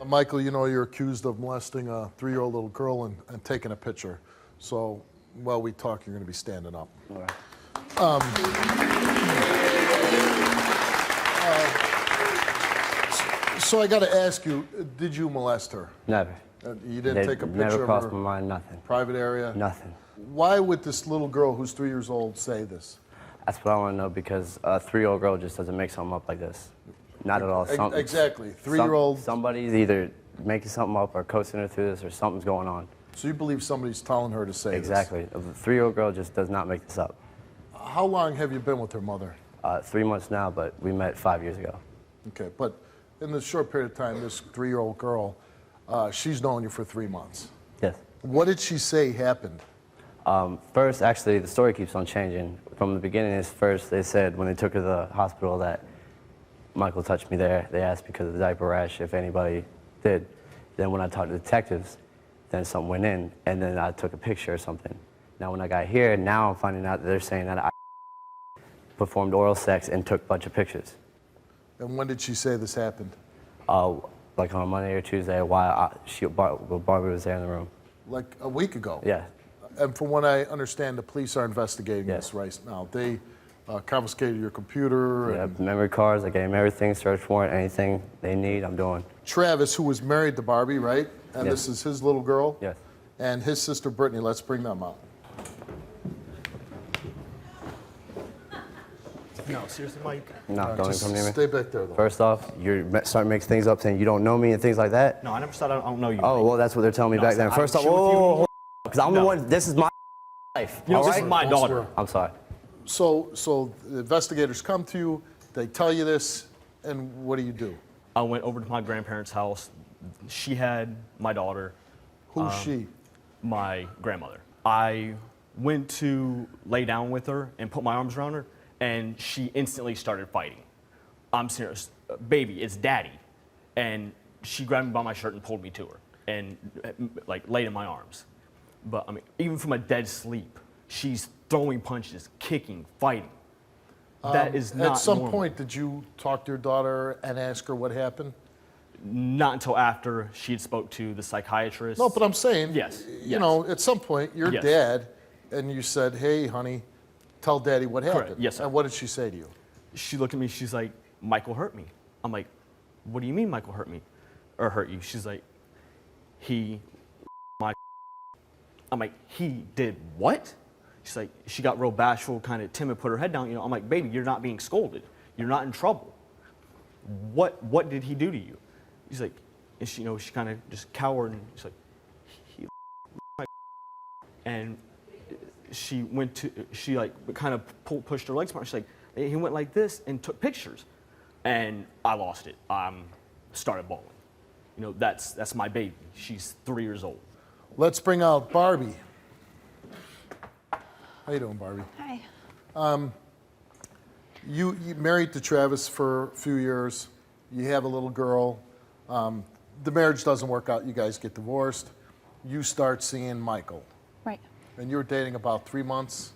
Michael, you know you're accused of molesting a 3-year-old little girl and taking a picture. So while we talk, you're going to be standing up. All right. So I got to ask you, did you molest her? Never. You didn't take a picture Never crossed of her? my mind, nothing. Private area? Nothing. Why would this little girl who's 3 years old say this? That's what I want to know, because a 3-year-old girl just doesn't make something up like this. Not at all. Exactly. 3-year-old. Somebody's either making something up or coaching her through this, or something's going on. So you believe somebody's telling her to say Exactly. A 3-year-old girl just does not make this up. How long have you been with her mother? 3 months now, but we met 5 years ago. Okay, but in the short period of time, this 3-year-old girl, she's known you for 3 months. Yes. What did she say happened? First, actually, the story keeps on changing. From the beginning, first they said when they took her to the hospital that Michael touched me there. They asked because of the diaper rash if anybody did. Then when I talked to detectives, then something went in, and then I took a picture or something. Now when I got here, now I'm finding out that they're saying that I performed oral sex and took a bunch of pictures. And when did she say this happened? Like on Monday or Tuesday, while Barbie was there in the room. Like a week ago? Yeah. And from what I understand, the police are investigating this right now. They confiscated your computer. Yeah, memory cards. I gave them everything, search warrant, anything they need, I'm doing. Travis, who was married to Barbie, right? And Yes. this is his little girl? Yes. And his sister Brittany. Let's bring them out. No, seriously, Mike? No, don't even come near me. Stay back there, though. First off, you're starting to make things up saying you don't know me and things like that. No, I never said I don't know you. Oh, well, that's what they're telling me No, back I then. said First I off, would shoot with you. whoa, because I'm the No. one, this is my life, You know, all this right? is my daughter. I'm sorry. So the investigators come to you, they tell you this, and what do? I went over to my grandparents' house. She had my daughter, Who's she? my grandmother. I went to lay down with her and put my arms around her, and she instantly started fighting. I'm serious. Baby, it's daddy. And she grabbed me by my shirt and pulled me to her and like laid in my arms. But I mean, even from a dead sleep, she's throwing punches, kicking, fighting. That is not At some normal. point, did you talk to your daughter and ask her what happened? Not until after she had spoke to the psychiatrist. No, but I'm saying, Yes, you yes. know, at some point, your Yes. dad, and you said, hey, honey, tell daddy what happened. Correct, yes, sir. And what did she say to you? She looked at me, she's like, Michael hurt me. I'm like, what do you mean Michael hurt me? Or hurt you? She's like, I'm like, he did what? She's like, she got real bashful, kind of timid, put her head down. You know, I'm like, baby, you're not being scolded. You're not in trouble. What did he do to you? She's like, and she, you know, she kind of just cowered and she's like, he my and she went to, she like kind of pushed her legs apart. She's like, he went like this and took pictures, and I lost it. Started bawling. You know, that's my baby. She's 3 years old. Let's bring out Barbie. How you doing, Barbie? Hi. You married to Travis for a few years. You have a little girl. The marriage doesn't work out. You guys get divorced. You start seeing Michael. Right. And you were dating about 3 months.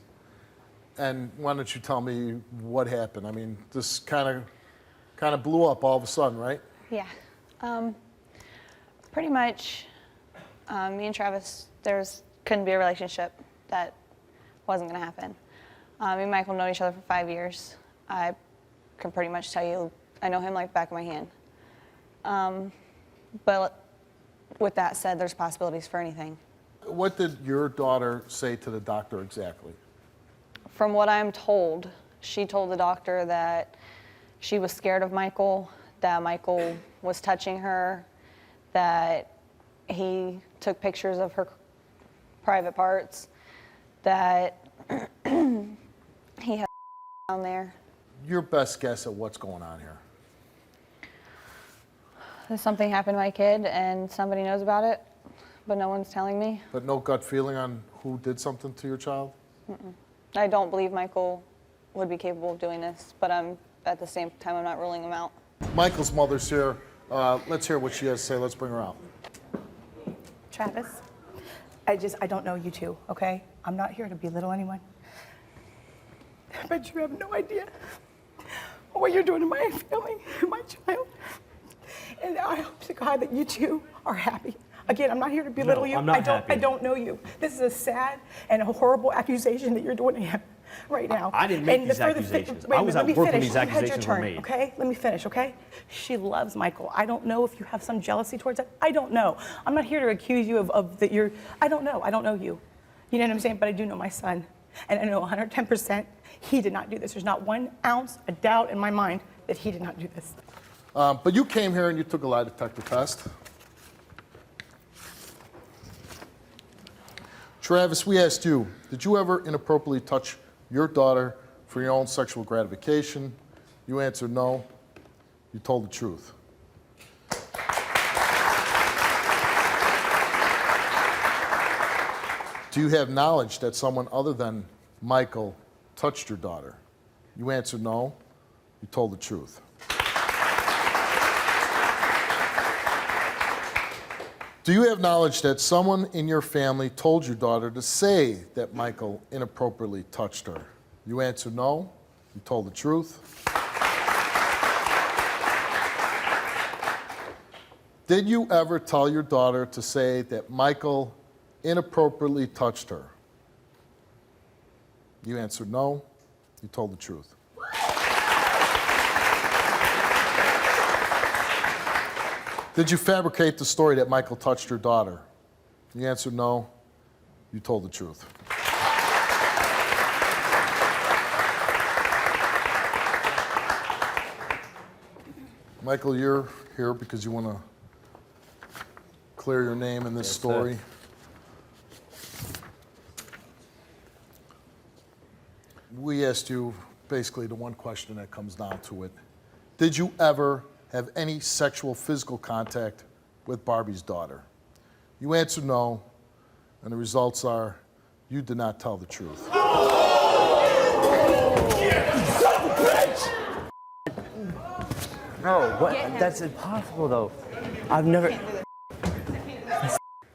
And why don't you tell me what happened? I mean, this kind of blew up all of a sudden, right? Yeah. Pretty much, me and Travis, couldn't be a relationship. That wasn't going to happen. Me and Michael know each other for 5 years. I can pretty much tell you, I know him like the back of my hand. But with that said, there's possibilities for anything. What did your daughter say to the doctor exactly? From what I'm told, she told the doctor that she was scared of Michael, that Michael was touching her, that he took pictures of her private parts, that he had down there. Your best guess at what's going on here? Something happened to my kid and somebody knows about it, but no one's telling me. But no gut feeling on who did something to your child? I don't believe Michael would be capable of doing this, but at the same time, I'm not ruling him out. Michael's mother's here. Let's hear what she has to say. Let's bring her out. Travis, I don't know you two, okay? I'm not here to belittle anyone. But you have no idea what you're doing to my family, my child. And I hope to God that you two are happy. Again, I'm not here to belittle you. I'm not happy. I don't know you. This is a sad and a horrible accusation that you're doing to him right now. I didn't make And these the further- accusations. wait a I was minute, at let me work when finish. these You had your accusations were turn, made. Okay, let me finish, okay? She loves Michael. I don't know if you have some jealousy towards that. I don't know. I'm not here to accuse you of that you're, I don't know. I don't know you. You know what I'm saying? But I do know my son. And I know 110% he did not do this. There's not 1 ounce of doubt in my mind that he did not do this. But you came here and you took a lie detector test. Travis, we asked you, did you ever inappropriately touch your daughter for your own sexual gratification? You answered no. You told the truth. Do you have knowledge that someone other than Michael touched your daughter? You answered no. You told the truth. Do you have knowledge that someone in your family told your daughter to say that Michael inappropriately touched her? You answered no. You told the truth. Did you ever tell your daughter to say that Michael inappropriately touched her? You answered no. You told the truth. Did you fabricate the story that Michael touched your daughter? You answered no. You told the truth. Michael, you're here because you want to clear your name in this story. We asked you basically the one question that comes down to it. Did you ever have any sexual physical contact with Barbie's daughter? You answered no, and the results are you did not tell the truth. No, what? That's impossible, though. I've never.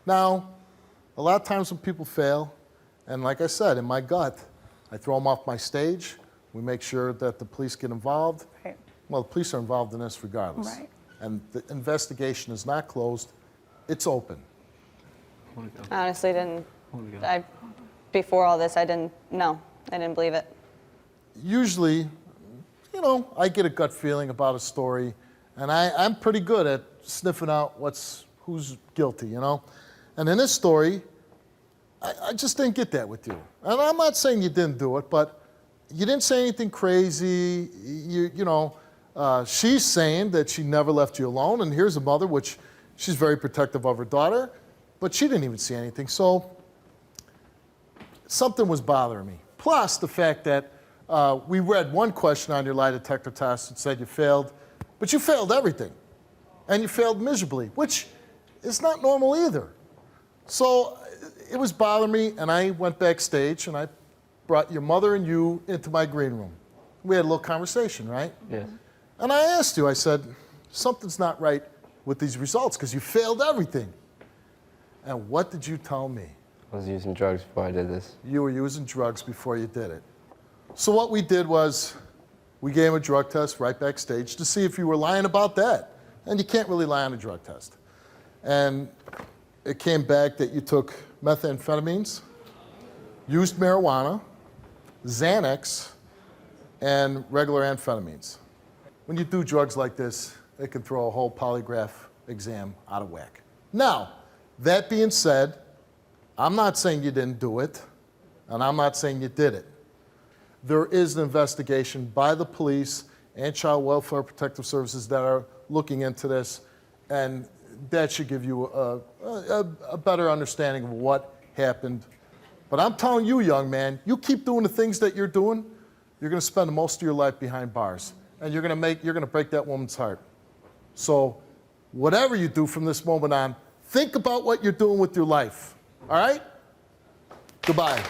Now, a lot of times when people fail, and like I said, in my gut, I throw them off my stage. We make sure that the police get involved. Right. Well, the police are involved in this regardless. Right. And the investigation is not closed. It's open. I honestly didn't. Before all this, I didn't believe it. Usually, you know, I get a gut feeling about a story, and I'm pretty good at sniffing out who's guilty, you know? And in this story, I just didn't get that with you. And I'm not saying you didn't do it, but you didn't say anything crazy. She's saying that she never left you alone, and here's a mother, which she's very protective of her daughter, but she didn't even see anything. So something was bothering me. Plus the fact that we read one question on your lie detector test that said you failed, but you failed everything. And you failed miserably, which is not normal either. So it was bothering me, and I went backstage, and I brought your mother and you into my green room. We had a little conversation, right? Yes. And I asked you, I said, something's not right with these results because you failed everything. And what did you tell me? I was using drugs before I did this. You were using drugs before you did it. So what we did was we gave him a drug test right backstage to see if you were lying about that. And you can't really lie on a drug test. And it came back that you took methamphetamines, used marijuana, Xanax, and regular amphetamines. When you do drugs like this, it can throw a whole polygraph exam out of whack. Now, that being said, I'm not saying you didn't do it, and I'm not saying you did it. There is an investigation by the police and Child Welfare Protective Services that are looking into this, and that should give you a better understanding of what happened. But I'm telling you, young man, you keep doing the things that you're doing, you're going to spend most of your life behind bars, and you're going to break that woman's heart. So whatever you do from this moment on, think about what you're doing with your life. All right? Goodbye.